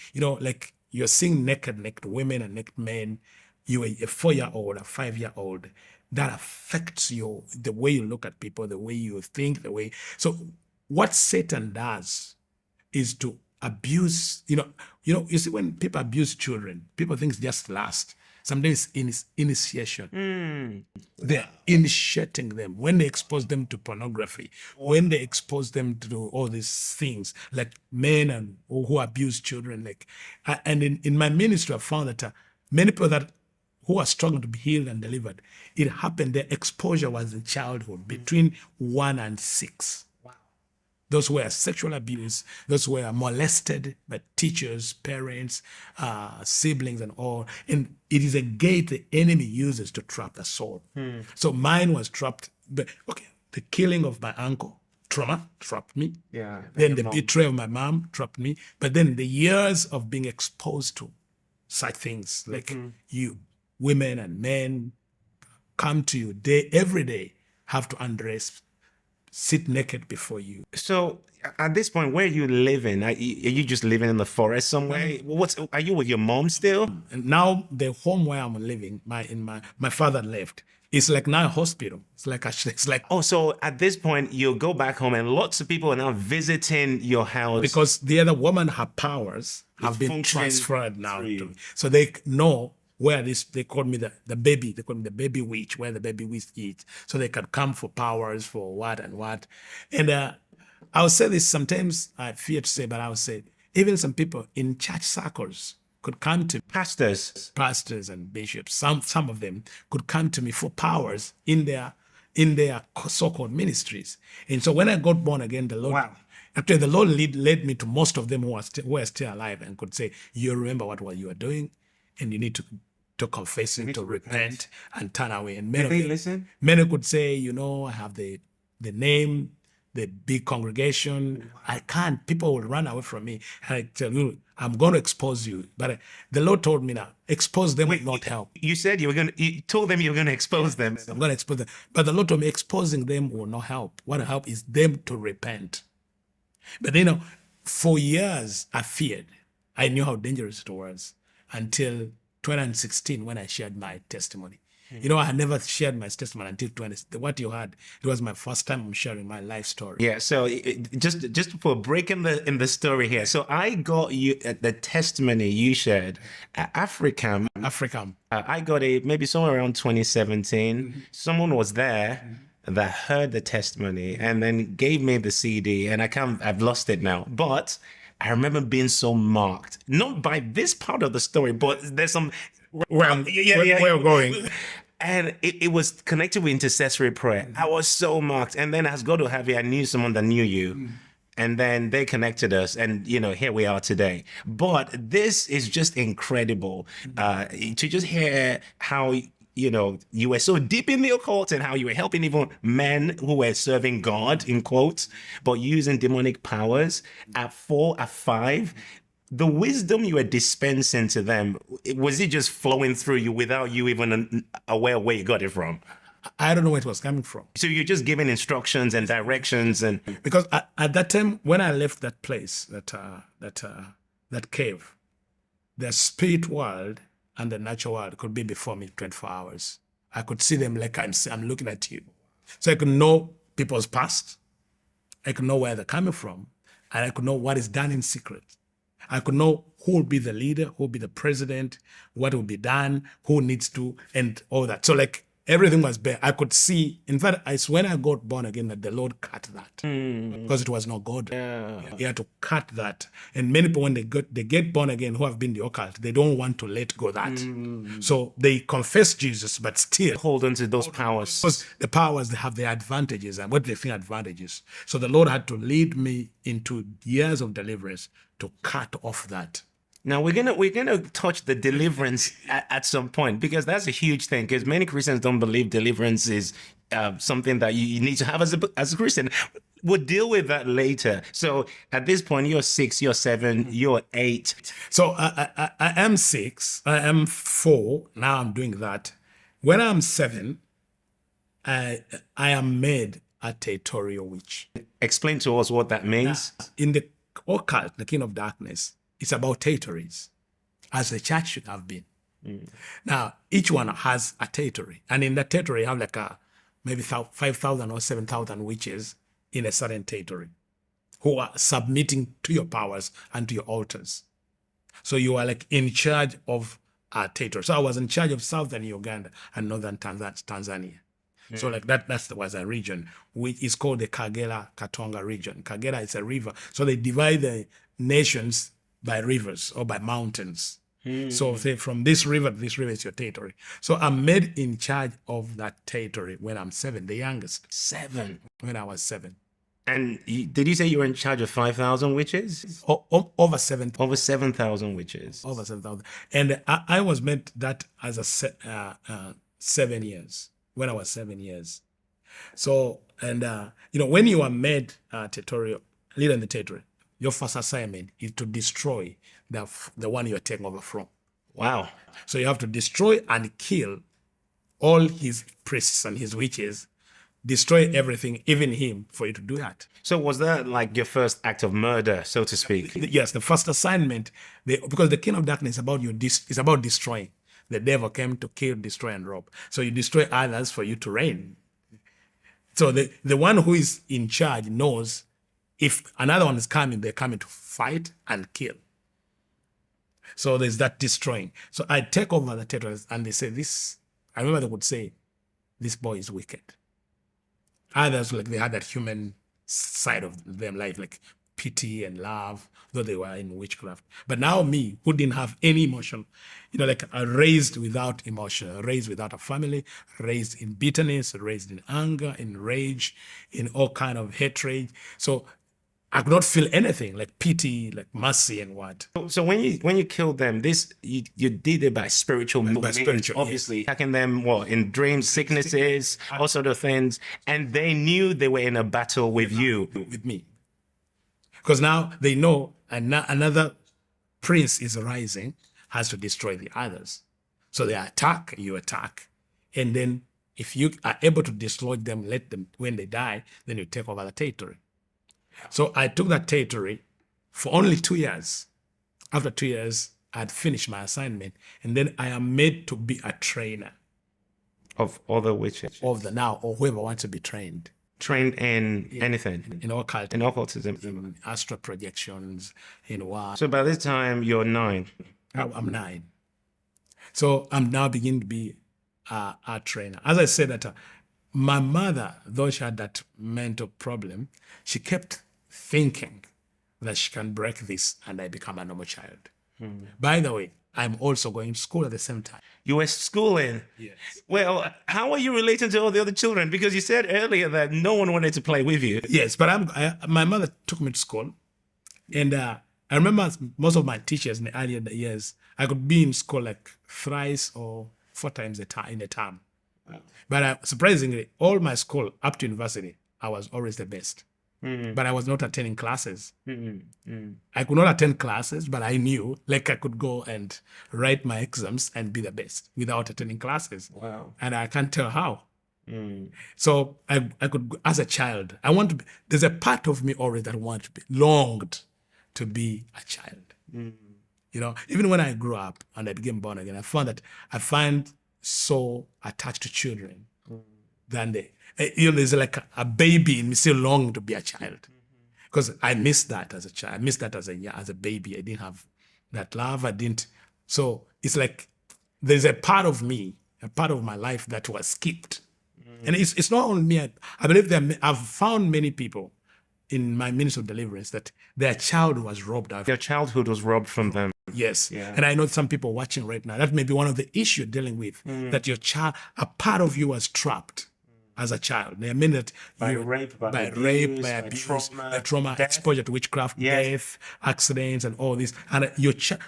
You're seeing naked women and naked men. You are a 4-year-old, a 5-year-old. That affects you, the way you look at people, the way you think, So what Satan does is to abuse, you see when people abuse children, people think it's just lust. Sometimes it's initiation. They're initiating them when they expose them to pornography, when they expose them to all these things, like men who abuse children. And in my ministry, I found that many people who are struggling to be healed and delivered, it happened, their exposure was in childhood, between 1 and 6. Those were sexual abuse, those were molested by teachers, parents, siblings, and all. And it is a gate the enemy uses to trap the soul. So mine was trapped. The killing of my uncle, trauma, trapped me. Yeah. Then the betrayal of my mom trapped me. But then the years of being exposed to such things, you, women and men, come to you every day, have to undress, sit naked before you. So at this point, where are you living? Are you just living in the forest somewhere? Are you with your mom still? And now the home where I'm living, my father left. It's like now a hospital. It's like so at this point you go back home and lots of people are now visiting your house because the other woman, her powers have been transferred now. So they know where they call me the baby. They call me the baby witch, where the baby witch is. So they can come for powers, for what and what. And I would say this sometimes, I fear to say, but I would say even some people in church circles could come to pastors and bishops. Some of them could come to me for powers in their so-called ministries. And so when I got born again, the Lord, actually the Lord led me to most of them who are still alive and could say, you remember what you are doing, and you need to confess and to repent and turn away. And many could say, I have the name, the big congregation. I can't. People will run away from me. And I tell you, I'm going to expose you. But the Lord told me now, expose them will not help. You said you told them you were going to expose them. I'm going to expose them. But the Lord told me exposing them will not help. What will help is them to repent. But for years I feared. I knew how dangerous it was until 2016 when I shared my testimony. You know, I had never shared my testimony until 20. What you heard, it was my first time I'm sharing my life story. Yeah. So just for breaking in the story here. So I got you the testimony you shared at Africam. I got it maybe somewhere around 2017. Someone was there that heard the testimony and then gave me the CD, and I've lost it now. But I remember being so marked, not by this part of the story, but there's some Where we're going. And it was connected with intercessory prayer. I was so marked. And then as God will have it, I knew someone that knew you. And then they connected us, and here we are today. But this is just incredible to just hear how you were so deep in the occult and how you were helping even men who were serving God, in quotes, but using demonic powers at 4, at 5. The wisdom you were dispensing to them, was it just flowing through you without you even aware of where you got it from? I don't know where it was coming from. So you're just giving instructions and directions, and because at that time when I left that place, that cave, the spirit world and the natural world could be before me 24 hours. I could see them like I'm looking at you. So I could know people's past. I could know where they're coming from, and I could know what is done in secret. I could know who will be the leader, who will be the president, what will be done, who needs to, and all that. So like everything was bare. I could see. In fact, it's when I got born again that the Lord cut that because it was not God. Yeah. He had to cut that. And many people, when they get born again, who have been the occult, they don't want to let go that. So they confess Jesus, but still hold on to those powers. Because the powers, they have their advantages and what they think advantages. So the Lord had to lead me into years of deliverance to cut off that. Now we're gonna touch the deliverance at some point, because that's a huge thing. Because many Christians don't believe deliverance is something that you need to have as a Christian. We'll deal with that later. So at this point, you're 6, you're 7, you're 8. So I am 6, I am 4. Now I'm doing that. When I'm 7, I am made a territorial witch. Explain to us what that means. In the occult, the king of darkness, it's about territories, as the church should have been. Now, each one has a territory. And in that territory, you have like maybe 5,000 or 7,000 witches in a certain territory who are submitting to your powers and to your altars. So you are like in charge of a territory. So I was in charge of southern Uganda and northern Tanzania. So like that was a region which is called the Kagera-Katonga region. Kagera is a river. So they divide the nations by rivers or by mountains. So say from this river to this river is your territory. So I'm made in charge of that territory when I'm 7, the youngest. 7. When I was 7. And did you say you were in charge of 5,000 witches? Over 7,000. Over 7,000 witches. Over 7,000. And I was made that as a 7 years. When I was 7 years. So, and when you are made territorial, leader in the territory, your first assignment is to destroy the one you're taking over from. Wow. So you have to destroy and kill all his priests and his witches, destroy everything, even him, for you to do that. So was that like your first act of murder, so to speak? Yes, the first assignment, because the king of darkness is about destroying. The devil came to kill, destroy, and rob. So you destroy others for you to reign. So the one who is in charge knows if another one is coming, they're coming to fight and kill. So there's that destroying. So I take over the territories, and they say this. I remember they would say, this boy is wicked. Others, like they had that human side of them, like pity and love, though they were in witchcraft. But now me, who didn't have any emotion, like raised without emotion, raised without a family, raised in bitterness, raised in anger, in rage, in all kind of hatred. So I could not feel anything like pity, like mercy and what. So when you killed them, you did it by spiritual means, obviously. Yes. Attacking them in dreams, sicknesses, all sort of things. And they knew they were in a battle with you. With me. Because now they know another prince is rising, has to destroy the others. So they attack, you attack. And then if you are able to destroy them, let them, when they die, then you take over the territory. So I took that territory for only 2 years. After 2 years, I had finished my assignment. And then I am made to be a trainer. Of other witches. of the now, or whoever wants to be trained Trained in anything. in occult, In occultism. in astral projections, in what. So by this time, you're 9. I'm 9. So I'm now beginning to be a trainer. As I said, that my mother, though she had that mental problem, she kept thinking that she can break this and I become a normal child. By the way, I'm also going to school at the same time. You were schooling. Yes. Well, how are you relating to all the other children? Because you said earlier that no one wanted to play with you. Yes, but my mother took me to school. And I remember most of my teachers in the earlier years, I could be in school like thrice or 4 times in a term. Wow. But surprisingly, all my school up to university, I was always the best. But I was not attending classes. I could not attend classes, but I knew like I could go and write my exams and be the best without attending classes. Wow. And I can't tell how. So I could, as a child, I want to be, there's a part of me already that longed to be a child. You know, even when I grew up and I became born again, I found that I find so attached to children than there's like a baby in me still longing to be a child. Because I missed that as a child. I missed that as a baby. I didn't have that love. So it's like there's a part of me, a part of my life that was skipped. And it's not only me. I believe I've found many people in my ministry of deliverance that their child was robbed out. Your childhood was robbed from them. Yes. Yeah. And I know some people watching right now, that may be one of the issues you're dealing with, that your child, a part of you was trapped as a child. I mean that By rape, by abuse, by trauma, death. exposure to witchcraft, Yes. death, accidents, and all this. And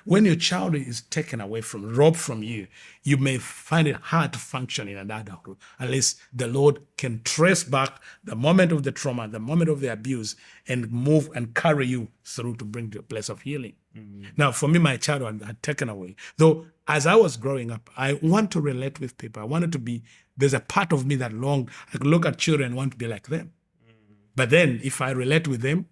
when your child is taken away robbed from you, you may find it hard to function in an adulthood unless the Lord can trace back the moment of the trauma, the moment of the abuse, and move and carry you through to bring to a place of healing. Now, for me, my childhood had taken away. Though, as I was growing up, I want to relate with people. I wanted to be, there's a part of me that longed, I could look at children and want to be like them. But then, if I relate with them,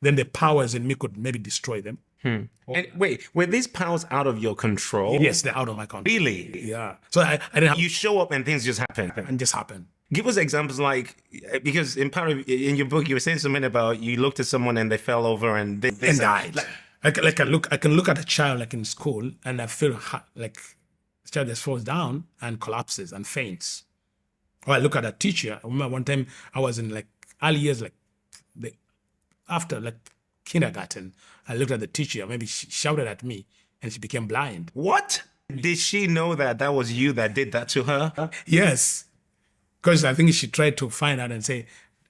then the powers in me could maybe destroy them. And wait, were these powers out of your control? Yes, they're out of my control. Really? Yeah. So I didn't have, You show up and things just happen. and just happen. Give us examples like, because in in your book, you were saying something about you looked at someone and they fell over and they And died. I can look at a child like in school and I feel like the child just falls down and collapses and faints. Or I look at a teacher. I remember one time I was in like early years, after kindergarten, I looked at the teacher. Maybe she shouted at me and she became blind. What? Did she know that that was you that did that to her? Yes. Because I think she tried to find out and say,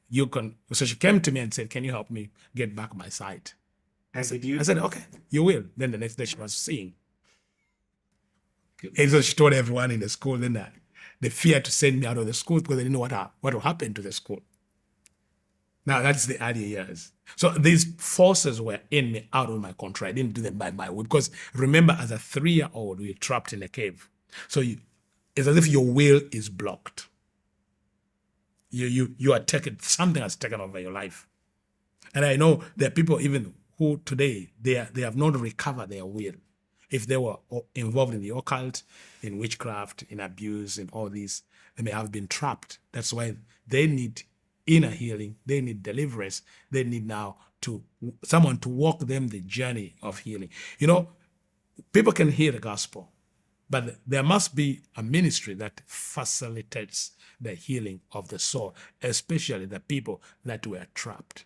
you can. So she came to me and said, can you help me get back my sight? I said, okay, you will. Then the next day she was seeing. And so she told everyone in the school then that they feared to send me out of the school because they didn't know what will happen to the school. Now, that's the early years. So these forces were in me out of my control. I didn't do them by my will. Because remember, as a 3-year-old, we were trapped in a cave. So it's as if your will is blocked. You are taken, something has taken over your life. And I know there are people even who today, they have not recovered their will. If they were involved in the occult, in witchcraft, in abuse, in all these, they may have been trapped. That's why they need inner healing. They need deliverance. They need now someone to walk them the journey of healing. You know, people can hear the gospel, but there must be a ministry that facilitates the healing of the soul, especially the people that were trapped,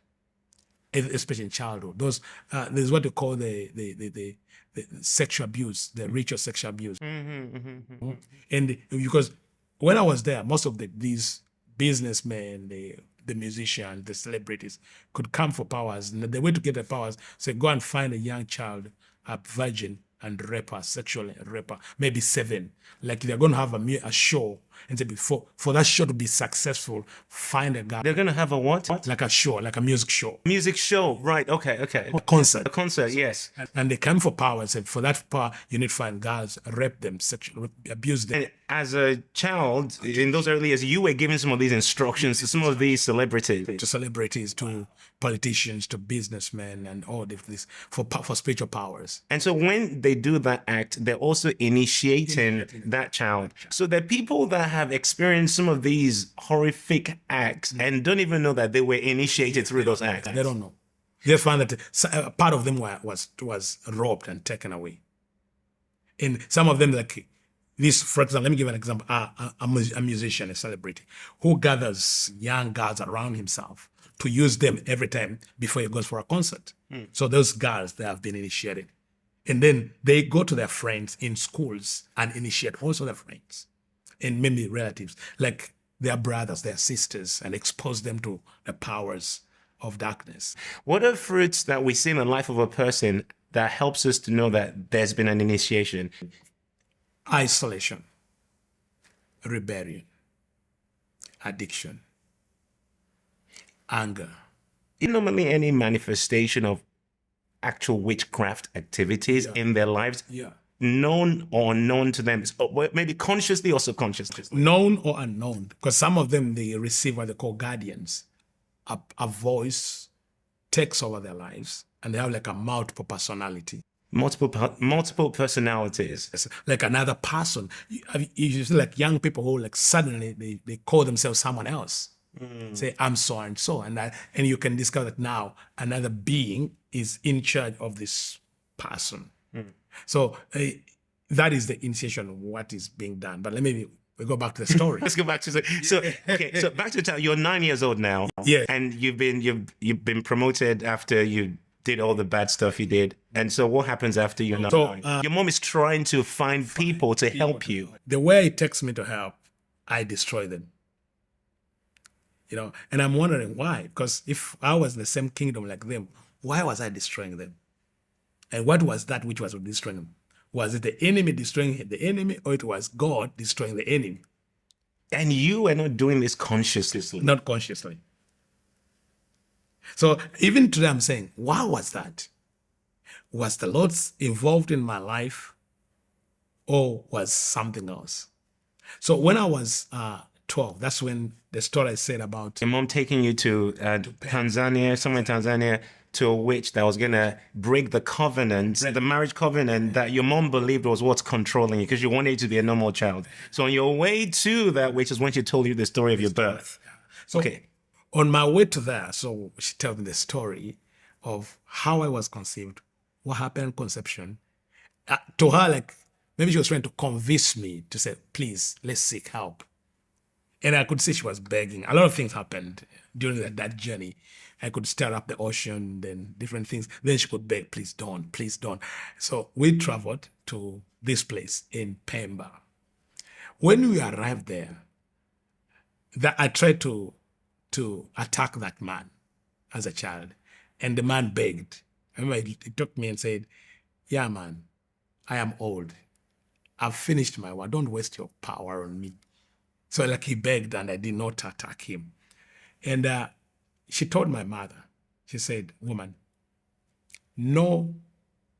especially in childhood. There's what they call the sexual abuse, the ritual sexual abuse. And because when I was there, most of these businessmen, the musicians, the celebrities could come for powers. And the way to get the powers, say, go and find a young child, a virgin, and rape her, sexually rape her, maybe 7. Like they're going to have a show, and say, for that show to be successful, find a guy. They're going to have a what? Like a show, like a music show. Music show, right, okay. A concert. A concert, yes. And they come for power and said, for that power, you need to find girls, rape them, sexually abuse them. And as a child, in those early years, you were giving some of these instructions to some of these celebrities. To celebrities, to politicians, to businessmen, and all of this for spiritual powers. And so when they do that act, they're also initiating that child. So the people that that have experienced some of these horrific acts and don't even know that they were initiated through those acts. They don't know. They found that part of them was robbed and taken away. And some of them, like this, for example, let me give an example. A musician, a celebrity, who gathers young girls around himself to use them every time before he goes for a concert. So those girls, they have been initiated. And then they go to their friends in schools and initiate also their friends and maybe relatives, like their brothers, their sisters, and expose them to the powers of darkness. What are fruits that we see in the life of a person that helps us to know that there's been an initiation? Isolation, rebellion, addiction, anger. Normally any manifestation of actual witchcraft activities in their lives, known or unknown to them, or maybe consciously or subconsciously? Known or unknown, because some of them, they receive what they call guardians. A voice takes over their lives, and they have like a multiple personality. Multiple personalities. It's like another person. You see like young people who like suddenly they call themselves someone else. Say, I'm so and so. And you can discover that now another being is in charge of this person. So that is the initiation of what is being done. But we go back to the story. Let's go back to so back to the time. You're 9 years old now. Yeah. And you've been promoted after you did all the bad stuff you did. And so what happens after you're 9? So your mom is trying to find people to help you. The way it takes me to help, I destroy them. And I'm wondering why. Because if I was in the same kingdom like them, why was I destroying them? And what was that which was destroying them? Was it the enemy destroying the enemy, or it was God destroying the enemy? And you were not doing this consciously. Not consciously. So even today I'm saying, why was that? Was the Lord involved in my life, or was something else? So when I was 12, that's when the story I said about your mom taking you to Tanzania, somewhere in Tanzania, to a witch that was going to break the covenant, the marriage covenant that your mom believed was what's controlling you, because you wanted you to be a normal child. So on your way to that witch is when she told you the story of your birth. So on my way to there, so she told me the story of how I was conceived, what happened in conception. To her, like, maybe she was trying to convince me to say, please, let's seek help. And I could see she was begging. A lot of things happened during that journey. I could stir up the ocean, then different things. Then she could beg, please don't, please don't. So we traveled to this place in Pemba. When we arrived there, I tried to attack that man as a child. And the man begged. I remember he took me and said, yeah, man, I am old. I've finished my work. Don't waste your power on me. So like he begged, and I did not attack him. And she told my mother, she said, woman, no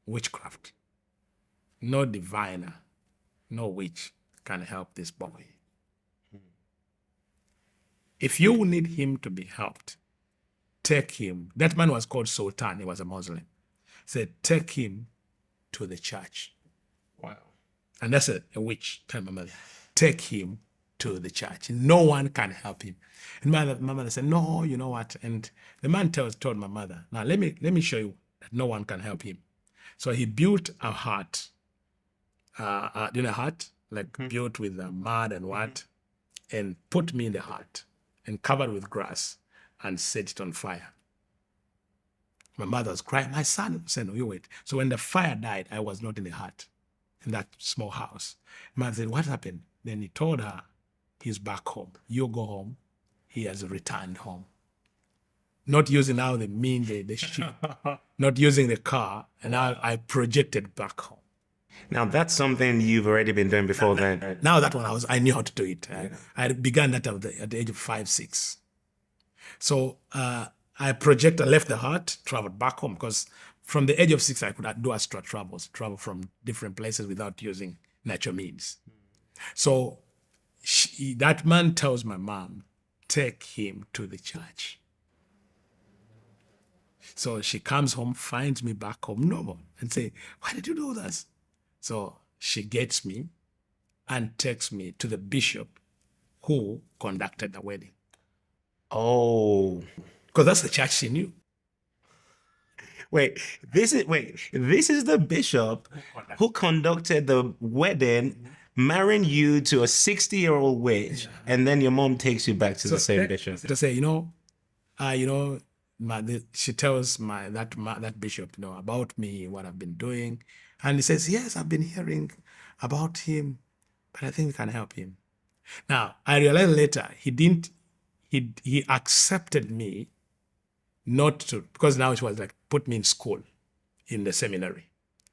witchcraft, no diviner, no witch can help this boy. If you need him to be helped, take him. That man was called Sultan. He was a Muslim. Said, take him to the church. Wow. And that's a witch. Tell my mother, take him to the church. No one can help him. And my mother said, no, you know what? And the man told my mother, now let me show you that no one can help him. So he built a hut, a hut, like built with mud and what, and put me in the hut and covered with grass and set it on fire. My mother was crying. My son said, no, you wait. So when the fire died, I was not in the hut, in that small house. My mother said, what happened? Then he told her, he's back home. You go home. He has returned home. Not using now the ship, not using the car, and I projected back home. Now that's something you've already been doing before then. Right? Now that one I knew how to do it. I began that at the age of 5, 6. So I left the hut, traveled back home, because from the age of 6 I could do astral travels, travel from different places without using natural means. So that man tells my mom, take him to the church. So she comes home, finds me back home normal, and say, why did you do this? So she gets me and takes me to the bishop who conducted the wedding. Oh, Because that's the church she knew. this is the bishop who conducted the wedding, marrying you to a 60-year-old witch, and then your mom takes you back to the same bishop. To say, she tells that bishop, about me, what I've been doing. And he says, yes, I've been hearing about him, but I think we can help him. Now, I realized later he accepted me not to, because now it was like put me in school, in the seminary,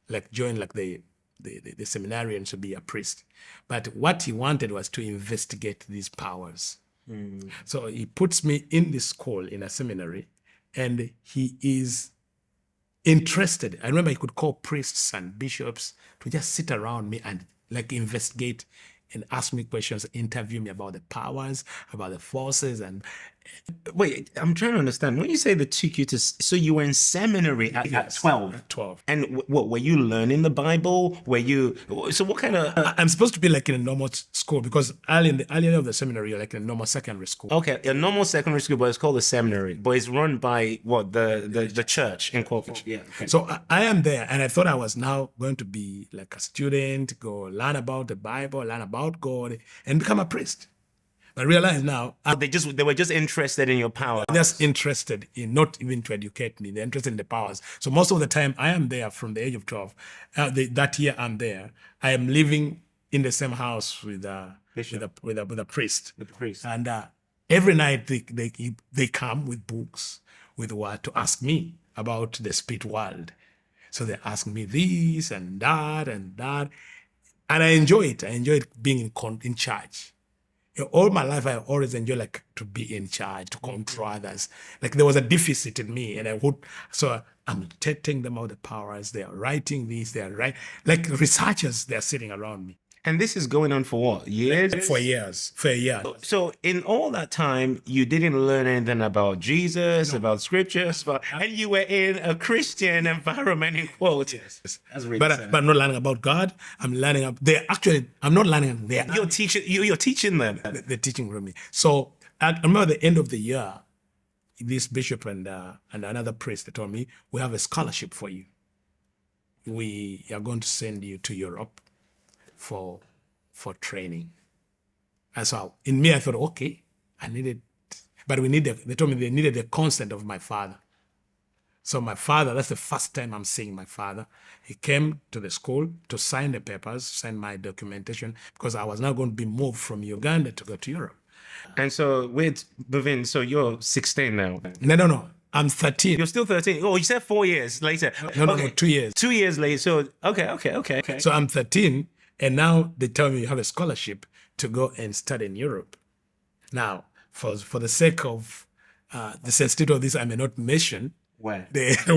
like join like the seminarian to be a priest. But what he wanted was to investigate these powers. So he puts me in this school in a seminary, and he is interested. I remember he could call priests and bishops to just sit around me and like investigate and ask me questions, interview me about the powers, about the forces. And wait, I'm trying to understand. When you say they took you to, so you were in seminary at 12? At 12. And what, were you learning the Bible? So what kind of... I'm supposed to be like in a normal school, because early of the seminary, you're like in a normal secondary school. Okay, a normal secondary school, but it's called a seminary. But it's run by what? The church in Corpus. Yeah. Okay. So I am there, and I thought I was now going to be like a student, go learn about the Bible, learn about God, and become a priest. But I realize now They were just interested in your power. just interested in, not even to educate me, they're interested in the powers. So most of the time I am there from the age of 12. That year I'm there, I am living in the same house with a priest. With the priest. And every night they come with books, with what to ask me about the spirit world. So they ask me this and that and that. And I enjoy it. I enjoy being in charge. All my life, I always enjoy like to be in charge, to control others. Like there was a deficit in me, and so I'm telling them all the powers. They are writing this, they are right, like researchers. They are sitting around me. And this is going on for what? Years? For years, for a year. So in all that time, you didn't learn anything about Jesus, about scriptures, and you were in a Christian environment, in quotes. Yes. But I'm not learning about God. I'm learning. I'm not learning. You're teaching them. They're teaching from me. So I remember at the end of the year, this bishop and another priest, they told me, we have a scholarship for you. We are going to send you to Europe for training. And so in me, I thought, okay, I needed, but they told me they needed the consent of my father. So my father, that's the first time I'm seeing my father. He came to the school to sign the papers, sign my documentation, because I was now going to be moved from Uganda to go to Europe. And so Bavin, so you're 16 now. No. I'm 13. You're still 13. Oh, you said 4 years later. No, 2 years. 2 years later. So, okay. So I'm 13, and now they tell me you have a scholarship to go and study in Europe. Now, for the sake of the sensitivity of this, I may not mention where. But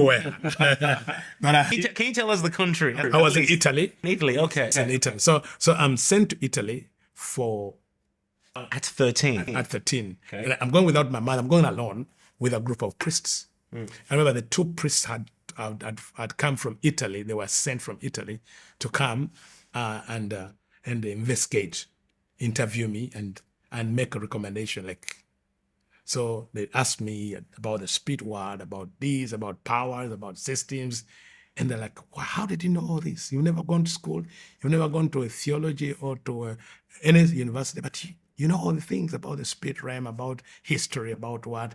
can you tell us the country? I was in Italy. Italy, okay. In Italy. So I'm sent to Italy for... At 13. At 13. Okay. And I'm going without my mother. I'm going alone with a group of priests. I remember the two priests had come from Italy. They were sent from Italy to come and investigate, interview me, and make a recommendation. So they asked me about the spirit world, about this, about powers, about systems. And they're like, well, how did you know all this? You've never gone to school. You've never gone to a theology or to any university, but you know all the things about the spirit realm, about history, about what.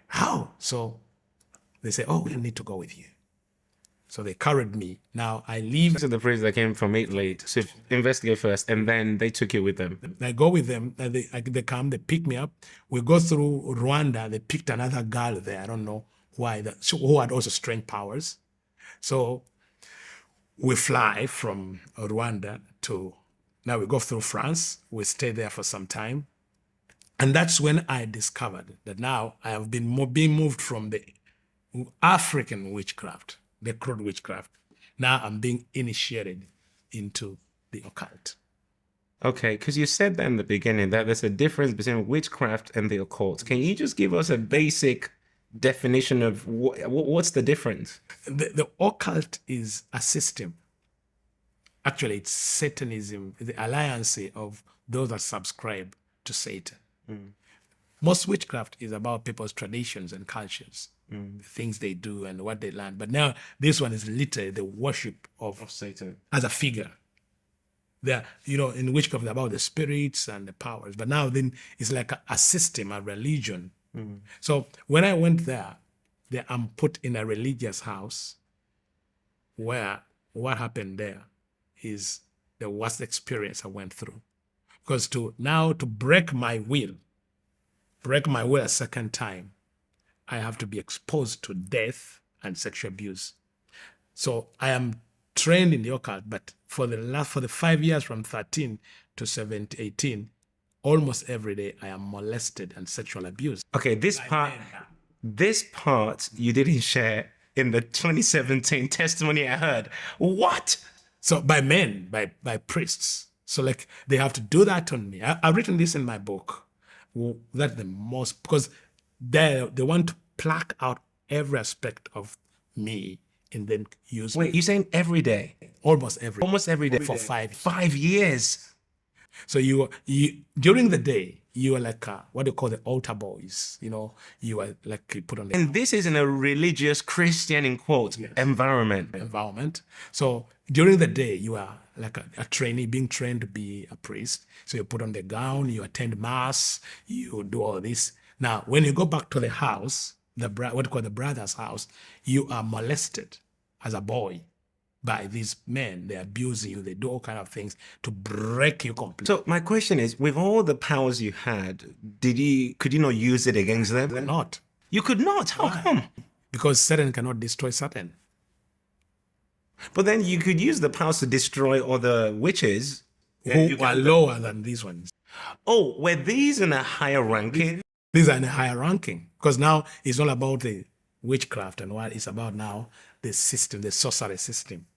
How? So they say, oh, we need to go with you. So they carried me. Now I leave. So the priest that came from Italy to investigate first, and then they took you with them. I go with them. And they come, they pick me up. We go through Rwanda. They picked another girl there. I don't know why, who had also strange powers. So we fly from Rwanda now we go through France. We stay there for some time. And that's when I discovered that now I have been being moved from the African witchcraft, the crude witchcraft. Now I'm being initiated into the occult. Okay, because you said that in the beginning that there's a difference between witchcraft and the occult. Can you just give us a basic definition of what's the difference? The occult is a system. Actually, it's Satanism, the alliance of those that subscribe to Satan. Most witchcraft is about people's traditions and cultures, the things they do and what they learn. But now this one is literally the worship of Satan as a figure. In witchcraft, it's about the spirits and the powers. But now then it's like a system, a religion. So when I went there, I'm put in a religious house where what happened there is the worst experience I went through. Because to break my will a second time, I have to be exposed to death and sexual abuse. So I am trained in the occult, but for the 5 years from 13 to 17, 18, almost every day I am molested and sexual abused. Okay, this part you didn't share in the 2017 testimony I heard. What? So by men, by priests. So like they have to do that on me. I've written this in my book. That's the most, because they want to pluck out every aspect of me and then use Wait, me. you're saying every day? Almost every day. For 5 years. So you during the day, you are like what they call the altar boys. You are like you put on the And this is in a religious Christian, in quotes, environment. So during the day, you are like a trainee being trained to be a priest. So you put on the gown, you attend mass, you do all this. Now, when you go back to the house, what you call the brother's house, you are molested as a boy by these men. They abuse you. They do all kind of things to break you completely. So my question is, with all the powers you had, could you not use it against them? Not. You could not? How come? Because Satan cannot destroy Satan. But then you could use the powers to destroy other witches who are lower than these ones. Oh, were these in a higher ranking? These are in a higher ranking. Because now it's all about the witchcraft and what it's about now, the system, the sorcery system.